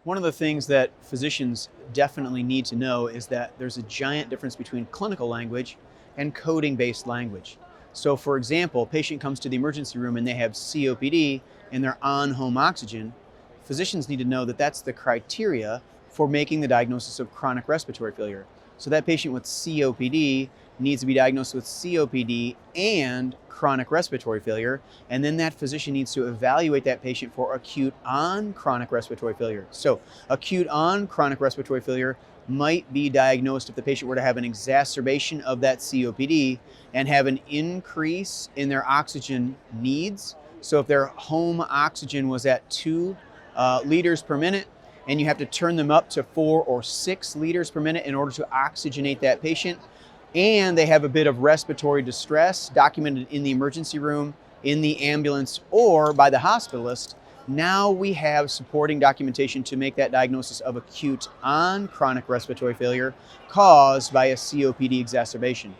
One of the things that physicians definitely need to know is that there's a giant difference between clinical language and coding-based language. So for example, a patient comes to the emergency room and they have COPD and they're on home oxygen. Physicians need to know that that's the criteria for making the diagnosis of chronic respiratory failure. So that patient with COPD needs to be diagnosed with COPD and chronic respiratory failure, and then that physician needs to evaluate that patient for acute on chronic respiratory failure. So acute on chronic respiratory failure might be diagnosed if the patient were to have an exacerbation of that COPD and have an increase in their oxygen needs. So if their home oxygen was at 2 liters per minute, and you have to turn them up to 4 or 6 liters per minute in order to oxygenate that patient, and they have a bit of respiratory distress documented in the emergency room, in the ambulance, or by the hospitalist, now we have supporting documentation to make that diagnosis of acute on chronic respiratory failure caused by a COPD exacerbation.